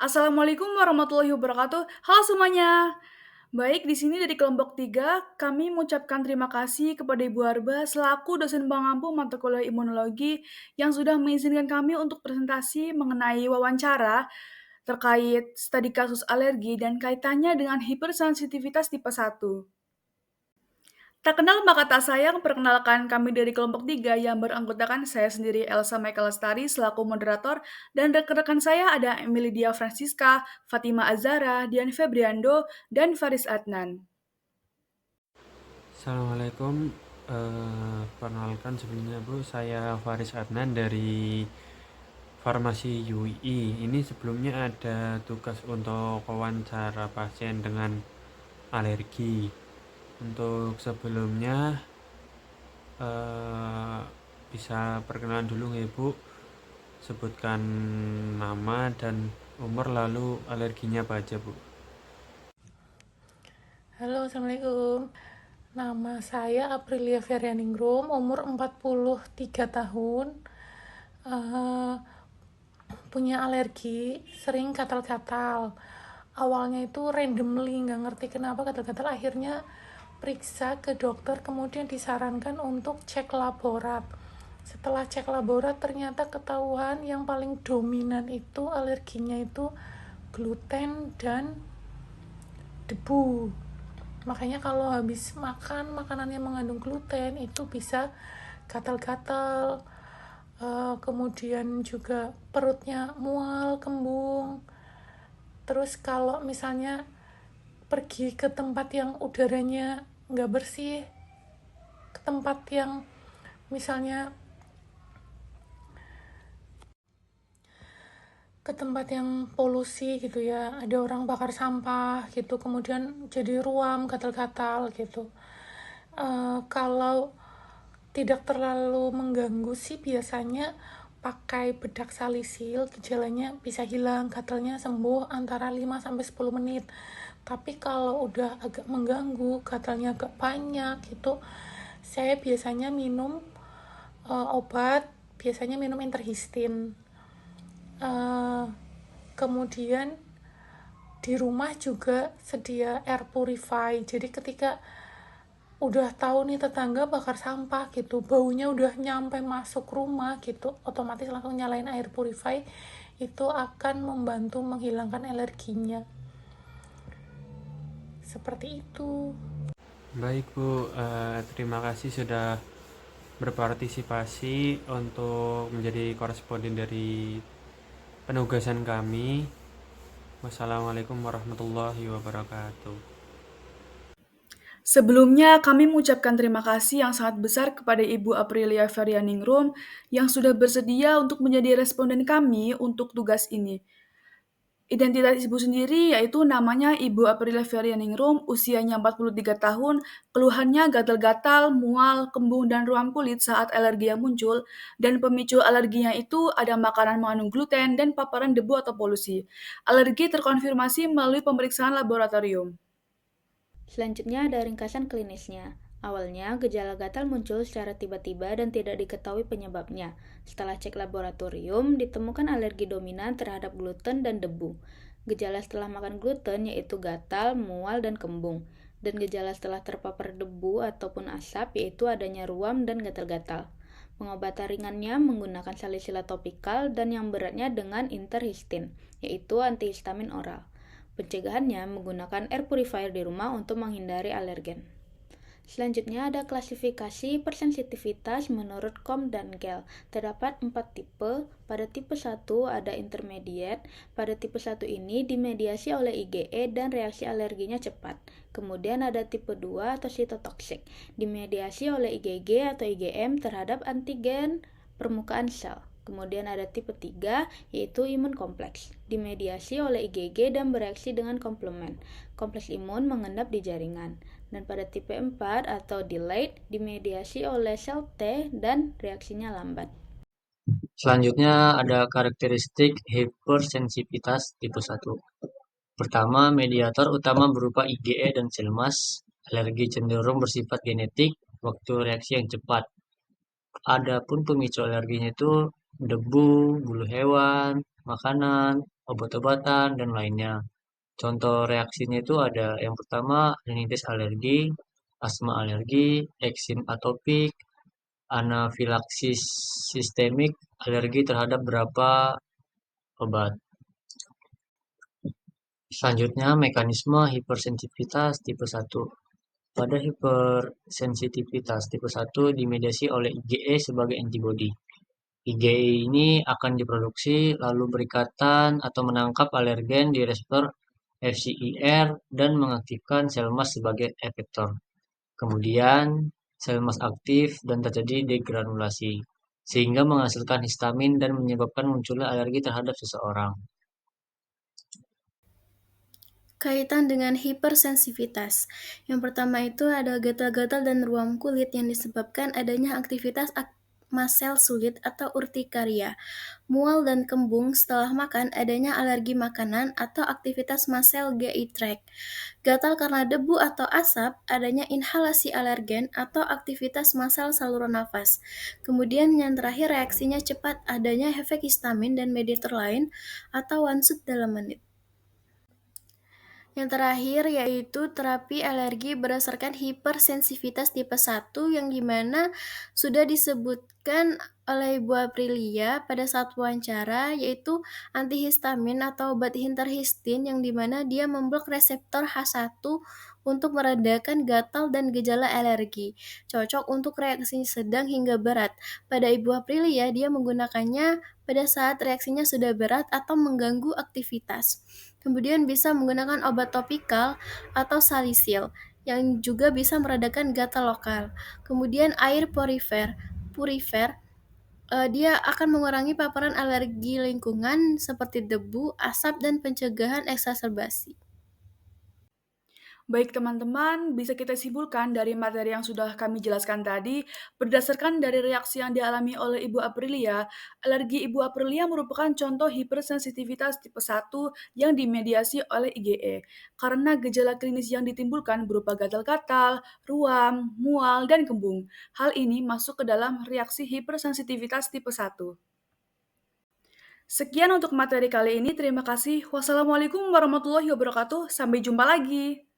Assalamualaikum warahmatullahi wabarakatuh. Halo semuanya. Baik, di sini dari kelompok 3, kami mengucapkan terima kasih kepada Ibu Arba selaku dosen pengampu mata kuliah imunologi yang sudah mengizinkan kami untuk presentasi mengenai wawancara terkait studi kasus alergi dan kaitannya dengan hipersensitivitas tipe 1. Tak kenal maka tak sayang, perkenalkan kami dari kelompok 3 yang beranggotakan saya sendiri Elsa Michael Lestari selaku moderator dan rekan-rekan saya ada Emilia Francisca, Fatima Azara, Dian Febriando, dan Faris Adnan. Assalamualaikum, perkenalkan sebelumnya Bu, saya Faris Adnan dari Farmasi UI. Ini sebelumnya ada tugas untuk wawancara pasien dengan alergi. Untuk sebelumnya eh, bisa perkenalan dulu nggak Bu? Sebutkan nama dan umur lalu alerginya apa aja Bu? Halo, Assalamualaikum. Nama saya Aprilia Ferianingrum, umur 43 tahun. Eh, Punya alergi, sering gatal-gatal. Awalnya itu randomly, nggak ngerti kenapa gatal-gatal. Akhirnya periksa ke dokter, kemudian disarankan untuk cek laborat. Setelah cek laborat, ternyata ketahuan yang paling dominan itu alerginya itu gluten dan debu. Makanya kalau habis makan makanan yang mengandung gluten itu bisa gatal-gatal, kemudian juga perutnya mual, kembung. Terus kalau misalnya pergi ke tempat yang udaranya nggak bersih, ke tempat yang misalnya ke tempat yang polusi gitu ya, ada orang bakar sampah gitu, kemudian jadi ruam, gatal-gatal gitu. Kalau tidak terlalu mengganggu sih biasanya pakai bedak salisil gejalanya bisa hilang, gatalnya sembuh antara 5 sampai 10 menit. Tapi kalau udah agak mengganggu, gatalnya agak banyak gitu, saya biasanya minum obat, biasanya minum interhistin. Eh, Kemudian di rumah juga sedia air purify, jadi ketika udah tahu nih tetangga bakar sampah gitu, baunya udah nyampe masuk rumah gitu, otomatis langsung nyalain air purify, itu akan membantu menghilangkan alerginya. Seperti itu. Baik Bu, terima kasih sudah berpartisipasi untuk menjadi koresponden dari penugasan kami. Wassalamualaikum warahmatullahi wabarakatuh. Sebelumnya, kami mengucapkan terima kasih yang sangat besar kepada Ibu Aprilia Ferianingrum yang sudah bersedia untuk menjadi responden kami untuk tugas ini. Identitas Ibu sendiri yaitu namanya Ibu Aprilia Ferianingrum, usianya 43 tahun, keluhannya gatal-gatal, mual, kembung, dan ruam kulit saat alergi yang muncul, dan pemicu alerginya itu ada makanan mengandung gluten dan paparan debu atau polusi. Alergi terkonfirmasi melalui pemeriksaan laboratorium. Selanjutnya ada ringkasan klinisnya. Awalnya, gejala gatal muncul secara tiba-tiba dan tidak diketahui penyebabnya. Setelah cek laboratorium, ditemukan alergi dominan terhadap gluten dan debu. Gejala setelah makan gluten yaitu gatal, mual, dan kembung. Dan gejala setelah terpapar debu ataupun asap yaitu adanya ruam dan gatal-gatal. Pengobatan ringannya menggunakan salicyla topikal dan yang beratnya dengan interhistin, yaitu antihistamin oral. Pencegahannya menggunakan air purifier di rumah untuk menghindari alergen. Selanjutnya ada klasifikasi persensitivitas menurut Com dan Gell. Terdapat 4 tipe. Pada tipe 1 ada intermediate. Pada tipe 1 ini dimediasi oleh IgE dan reaksi alerginya cepat. Kemudian ada tipe 2 atau cytotoxic. Dimediasi oleh IgG atau IgM terhadap antigen permukaan sel. Kemudian ada tipe 3 yaitu imun kompleks. Dimediasi oleh IgG dan bereaksi dengan komplement. Kompleks imun mengendap di jaringan. Dan pada tipe 4 atau delayed dimediasi oleh sel T dan reaksinya lambat. Selanjutnya ada karakteristik hipersensitivitas tipe 1. Pertama, mediator utama berupa IgE dan sel mas. Alergi cenderung bersifat genetik, waktu reaksi yang cepat. Adapun pemicu alerginya itu debu, bulu hewan, makanan, obat-obatan, dan lainnya. Contoh reaksinya itu ada yang pertama rinitis alergi, asma alergi, eksim atopik, anafilaksis sistemik, alergi terhadap beberapa obat. Selanjutnya, mekanisme hipersensitivitas tipe 1. Pada hipersensitivitas tipe 1 dimediasi oleh IgE sebagai antibodi. IgE ini akan diproduksi lalu berikatan atau menangkap alergen di reseptor FcIR dan mengaktifkan sel mas sebagai efektor. Kemudian, sel mas aktif dan terjadi degranulasi, sehingga menghasilkan histamin dan menyebabkan munculnya alergi terhadap seseorang. Kaitan dengan hipersensitivitas. Yang pertama itu ada gatal-gatal dan ruam kulit yang disebabkan adanya aktivitas mast sel sulit atau urtikaria. Mual dan kembung setelah makan, adanya alergi makanan atau aktivitas mast sel GI tract. Gatal karena debu atau asap, adanya inhalasi alergen atau aktivitas mast sel saluran nafas. Kemudian yang terakhir reaksinya cepat, adanya efek histamin dan mediator lain atau one-shot dalam menit. Yang terakhir yaitu terapi alergi berdasarkan hipersensitivitas tipe 1 yang dimana sudah disebutkan oleh Ibu Aprilia pada saat wawancara yaitu antihistamin atau obat interhistin yang dimana dia memblok reseptor H1 untuk meredakan gatal dan gejala alergi. Cocok untuk reaksi sedang hingga berat. Pada Ibu Aprilia dia menggunakannya pada saat reaksinya sudah berat atau mengganggu aktivitas. Kemudian bisa menggunakan obat topikal atau salisil yang juga bisa meredakan gatal lokal. Kemudian air purifer dia akan mengurangi paparan alergi lingkungan seperti debu, asap, dan pencegahan eksaserbasi. Baik teman-teman, bisa kita simpulkan dari materi yang sudah kami jelaskan tadi, berdasarkan dari reaksi yang dialami oleh Ibu Aprilia, alergi Ibu Aprilia merupakan contoh hipersensitivitas tipe 1 yang dimediasi oleh IgE. Karena gejala klinis yang ditimbulkan berupa gatal-gatal, ruam, mual, dan kembung. Hal ini masuk ke dalam reaksi hipersensitivitas tipe 1. Sekian untuk materi kali ini, terima kasih. Wassalamualaikum warahmatullahi wabarakatuh, sampai jumpa lagi.